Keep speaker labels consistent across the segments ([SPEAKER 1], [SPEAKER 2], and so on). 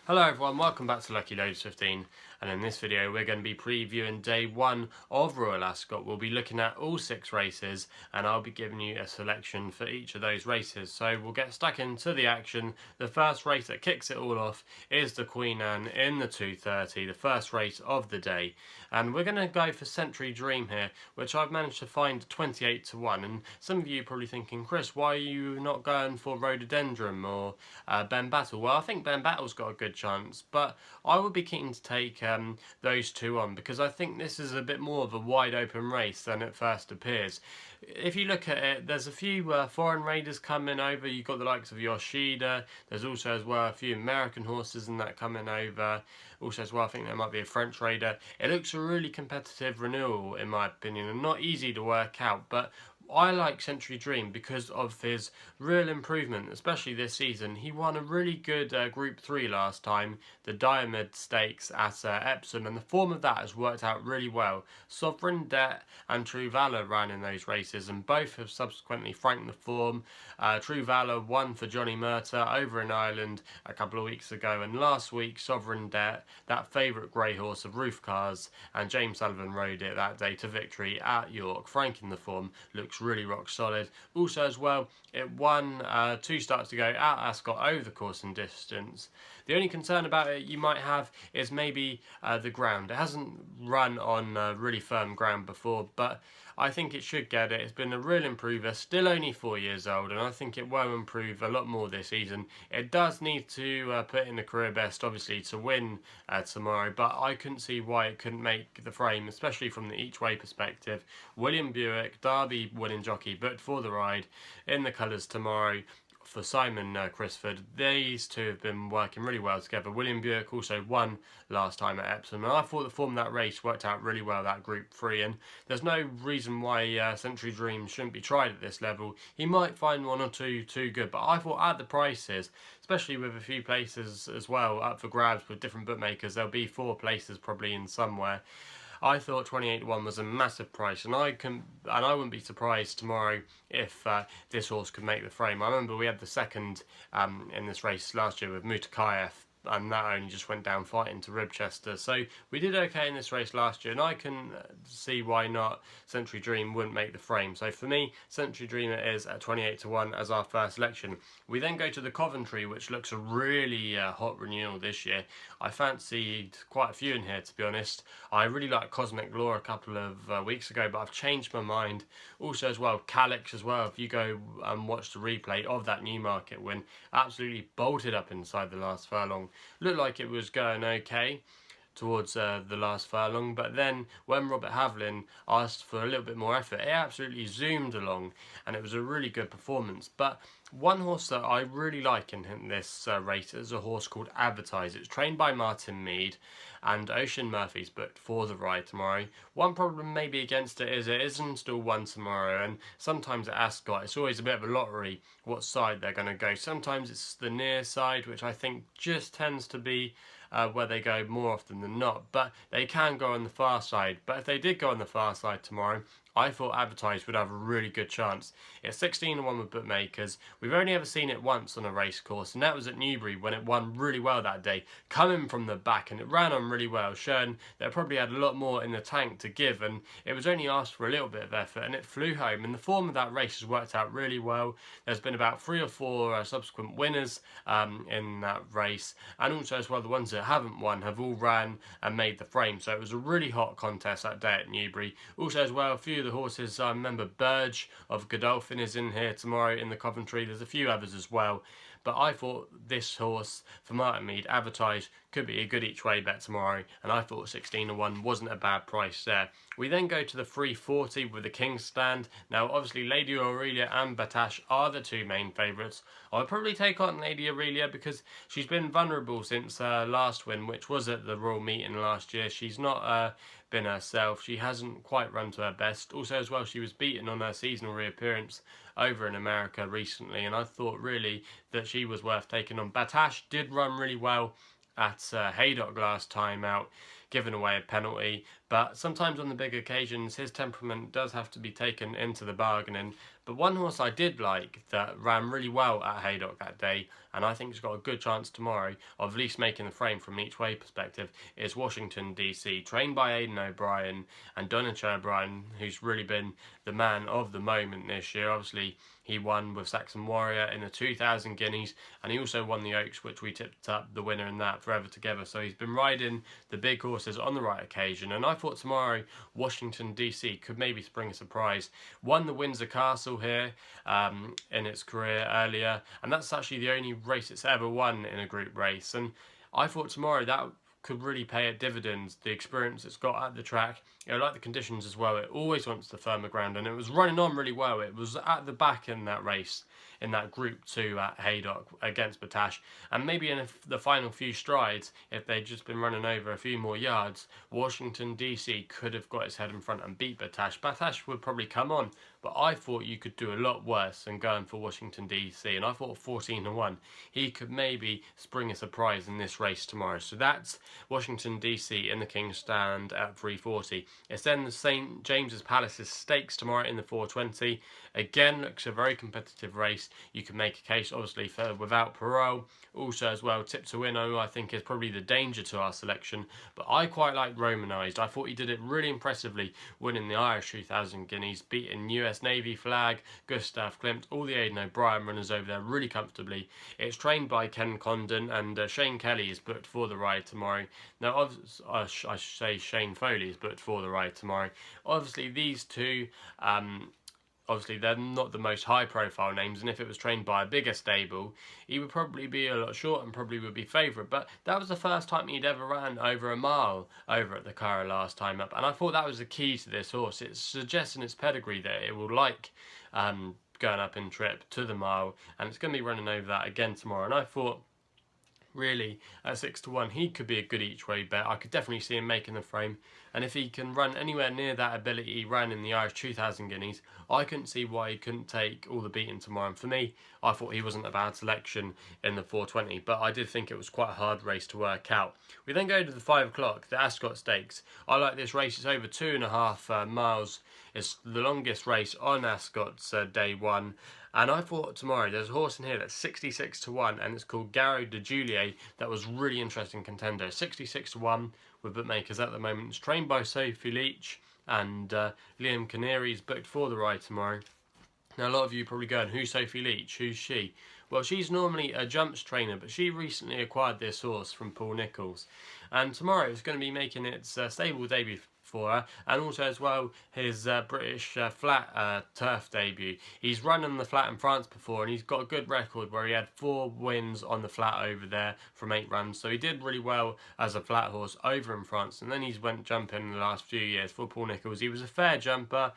[SPEAKER 1] Hello everyone, welcome back to Lucky Loads 15, and in this video we're going to be previewing day 1 of Royal Ascot. We'll be looking at all 6 races and I'll be giving you a selection for each of those races. So we'll get stuck into the action. The first race that kicks it all off is the Queen Anne in the 2:30, the first race of the day. And we're going to go for Century Dream here, which I've managed to find 28 to 1. And some of you are probably thinking, Chris, why are you not going for Rhododendron or Ben Battle? Well, I think Ben Battle's got a good chance, but I would be keen to take those two on because I think this is a bit more of a wide open race than it first appears. If you look at it, there's a few foreign raiders coming over. You've got the likes of Yoshida. There's also as well a few American horses and that coming over. Also as well, I think there might be a French raider. It looks a really competitive renewal in my opinion and not easy to work out, but I like Century Dream because of his real improvement, especially this season. He won a really good Group 3 last time, the Diamond Stakes at Epsom, and the form of that has worked out really well. Sovereign Debt and True Valour ran in those races, and both have subsequently franked the form. True Valour won for Johnny Murtagh over in Ireland a couple of weeks ago, and last week Sovereign Debt, that favourite grey horse of Roof Cars, and James Sullivan rode it that day to victory at York, franking the form. Looks really rock solid. Also as well, it won 2 starts to go at Ascot over the course and distance. The only concern about it you might have is maybe the ground. It hasn't run on really firm ground before, but I think it should get it. It's been a real improver, still only 4 years old, and I think it will improve a lot more this season. It does need to put in a career best, obviously, to win tomorrow, but I couldn't see why it couldn't make the frame, especially from the each way perspective. William Buick, Derby winning jockey, booked for the ride in the colours tomorrow for Simon Crisford. These two have been working really well together. William Buick also won last time at Epsom, and I thought the form of that race worked out really well, that Group 3, and there's no reason why Century Dream shouldn't be tried at this level. He might find one or two too good, but I thought at the prices, especially with a few places as well up for grabs with different bookmakers, there'll be 4 places probably in somewhere. I thought 28 to 1 was a massive price, and I wouldn't be surprised tomorrow if this horse could make the frame. I remember we had the second in this race last year with Mutakayev, and that only just went down fighting to Ribchester. So we did okay in this race last year, and I can see why not Century Dream wouldn't make the frame. So for me, Century Dream it is at 28 to 1 as our first selection. We then go to the Coventry, which looks a really hot renewal this year. I fancied quite a few in here, to be honest. I really liked Cosmic Law a couple of weeks ago, but I've changed my mind. Also as well, Calix as well. If you go and watch the replay of that Newmarket win, absolutely bolted up inside the last furlong. Looked like it was going okay towards the last furlong, but then when Robert Havlin asked for a little bit more effort, it absolutely zoomed along, and it was a really good performance. But one horse that I really like in this race is a horse called Advertise. It's trained by Martin Mead, and Ocean Murphy's booked for the ride tomorrow. One problem maybe against it is it isn't still one tomorrow, and sometimes at Ascot it's always a bit of a lottery what side they're going to go. Sometimes it's the near side, which I think just tends to be where they go more often than not, but they can go on the far side. But if they did go on the far side tomorrow, I thought Advertise would have a really good chance. It's 16 to 1 with bookmakers. We've only ever seen it once on a race course, and that was at Newbury when it won really well that day, coming from the back, and it ran on really well, showing that it probably had a lot more in the tank to give, and it was only asked for a little bit of effort, and it flew home. And the form of that race has worked out really well. There's been about 3 or 4 subsequent winners in that race, and also as well the ones that haven't won have all ran and made the frame. So it was a really hot contest that day at Newbury. Also as well, a few of the horses, I remember Burge of Godolphin is in here tomorrow in the Coventry. There's a few others as well, but I thought this horse for Martin Mead, Advertise, could be a good each way bet tomorrow, and I thought 16 to 1 wasn't a bad price there. We then go to the 340 with the King's Stand. Now obviously Lady Aurelia and Batash are the 2 main favourites. I'll probably take on Lady Aurelia because she's been vulnerable since last win, which was at the Royal Meeting last year. She's not been herself. She hasn't quite run to her best. Also as well, she was beaten on her seasonal reappearance over in America recently, and I thought really that she was worth taking on. Batash did run really well at Haydock last time out, given away a penalty. But sometimes on the big occasions, his temperament does have to be taken into the bargaining. But one horse I did like that ran really well at Haydock that day, and I think he's got a good chance tomorrow of at least making the frame from each way perspective, is Washington DC, trained by Aidan O'Brien and Donacha O'Brien, who's really been the man of the moment this year. Obviously, he won with Saxon Warrior in the 2000 Guineas, and he also won the Oaks, which we tipped up the winner in that Forever Together. So he's been riding the big horses on the right occasion, and I thought tomorrow Washington DC could maybe spring a surprise. Won the Windsor Castle here in its career earlier, and that's actually the only race it's ever won in a group race. And I thought tomorrow that could really pay it dividends. The experience it's got at the track, like the conditions as well. It always wants the firmer ground, and it was running on really well. It was at the back in that race, in that Group 2 at Haydock against Batash, and maybe in the final few strides, if they'd just been running over a few more yards, Washington DC could have got his head in front and beat Batash. Batash would probably come on, but I thought you could do a lot worse than going for Washington DC, and I thought 14-1, he could maybe spring a surprise in this race tomorrow. So that's Washington DC in the King's Stand at 340. It's then the St James's Palace's Stakes tomorrow in the 420. Again, looks a very competitive race. You can make a case, obviously, for Without Parole. Also, as well, Tip to Win, I think, is probably the danger to our selection. But I quite like Romanised. I thought he did it really impressively, winning the Irish 2000 Guineas, beating US Navy Flag, Gustav Klimt, all the Aidan O'Brien runners over there really comfortably. It's trained by Ken Condon, and Shane Kelly is booked for the ride tomorrow. Now, I should say Shane Foley is booked for the ride tomorrow. Obviously, these two... obviously, they're not the most high-profile names, and if it was trained by a bigger stable, he would probably be a lot short and probably would be favourite. But that was the first time he'd ever ran over a mile over at the Garo last time up, and I thought that was the key to this horse. It suggests in its pedigree that it will like going up in trip to the mile, and it's going to be running over that again tomorrow. And I thought, really, at 6-1, he could be a good each way bet. I could definitely see him making the frame, and if he can run anywhere near that ability he ran in the Irish 2000 Guineas, I couldn't see why he couldn't take all the beating tomorrow. And for me, I thought he wasn't a bad selection in the 420, but I did think it was quite a hard race to work out. We then go to the 5 o'clock, the Ascot Stakes. I like this race. It's over 2.5 miles. It's the longest race on Ascot's day one. And I thought tomorrow, there's a horse in here that's 66-1, and it's called Garo de Juilley. That was really interesting contender. 66-1 with bookmakers at the moment. It's trained by Sophie Leach, and Liam Canary is booked for the ride tomorrow. Now, a lot of you are probably going, who's Sophie Leach? Who's she? Well, she's normally a jumps trainer, but she recently acquired this horse from Paul Nicholls. And tomorrow it's going to be making its stable debut for her, and also as well his British flat turf debut. He's run on the flat in France before, and he's got a good record where he had 4 wins on the flat over there from 8 runs. So he did really well as a flat horse over in France, and then he's went jumping in the last few years for Paul Nicholls. He was a fair jumper,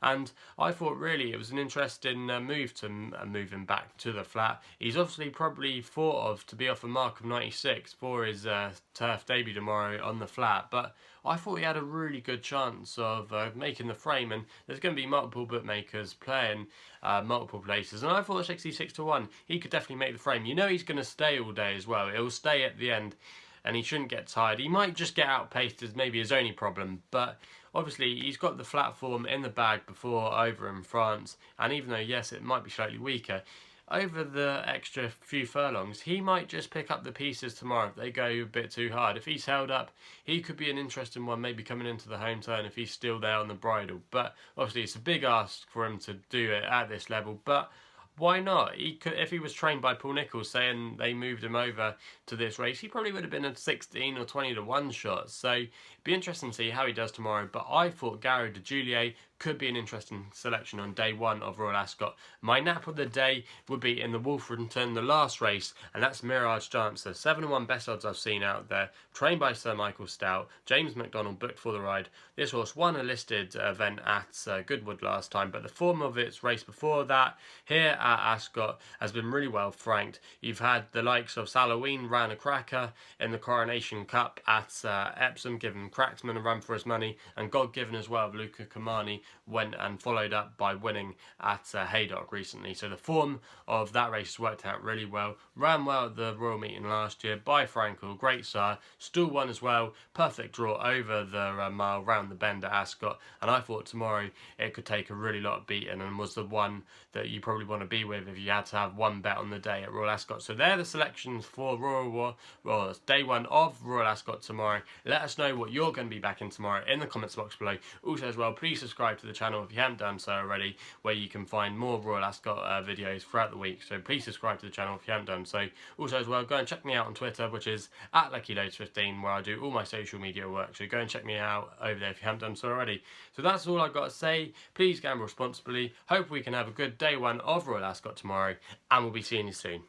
[SPEAKER 1] and I thought really it was an interesting move to move him back to the flat. He's obviously probably thought of to be off a mark of 96 for his turf debut tomorrow on the flat, but I thought he had a really good chance of making the frame, and there's going to be multiple bookmakers playing multiple places, and I thought 66-1, he could definitely make the frame. You know he's going to stay all day as well. He'll stay at the end, and he shouldn't get tired. He might just get outpaced as maybe his only problem, but obviously he's got the flat form in the bag before over in France, and even though, yes, it might be slightly weaker, over the extra few furlongs, he might just pick up the pieces tomorrow if they go a bit too hard. If he's held up, he could be an interesting one, maybe coming into the home turn if he's still there on the bridle. But obviously it's a big ask for him to do it at this level, but why not? He could, if he was trained by Paul Nicholls, saying they moved him over to this race, he probably would have been a 16 or 20-1 shot. So it'd be interesting to see how he does tomorrow. But I thought Garo de Juilley could be an interesting selection on day one of Royal Ascot. My nap of the day would be in the Wolferton, the last race, and that's Mirage Dancer. 7-1 best odds I've seen out there. Trained by Sir Michael Stout. James McDonald booked for the ride. This horse won a listed event at Goodwood last time, but the form of its race before that here at Ascot has been really well franked. You've had the likes of Saloween ran a cracker in the Coronation Cup at Epsom, giving Cracksman a run for his money, and God Given as well of Luca Kamani went and followed up by winning at Haydock recently. So the form of that race worked out really well. Ran well at the Royal Meeting last year by Frankel, great sire. Still won as well, perfect draw over the mile round the bend at Ascot. And I thought tomorrow it could take a really lot of beating, and was the one that you probably want to be with if you had to have one bet on the day at Royal Ascot. So they're the selections for day one of Royal Ascot tomorrow. Let us know what you're going to be backing tomorrow in the comments box below. Also as well, please subscribe to the channel if you haven't done so already, where you can find more Royal Ascot videos throughout the week. So please subscribe to the channel if you haven't done so. Also as well, go and check me out on Twitter, which is at LuckyLoads15, where I do all my social media work. So go and check me out over there if you haven't done so already. So that's all I've got to say. Please gamble responsibly. Hope we can have a good day one of Royal Ascot tomorrow, and we'll be seeing you soon.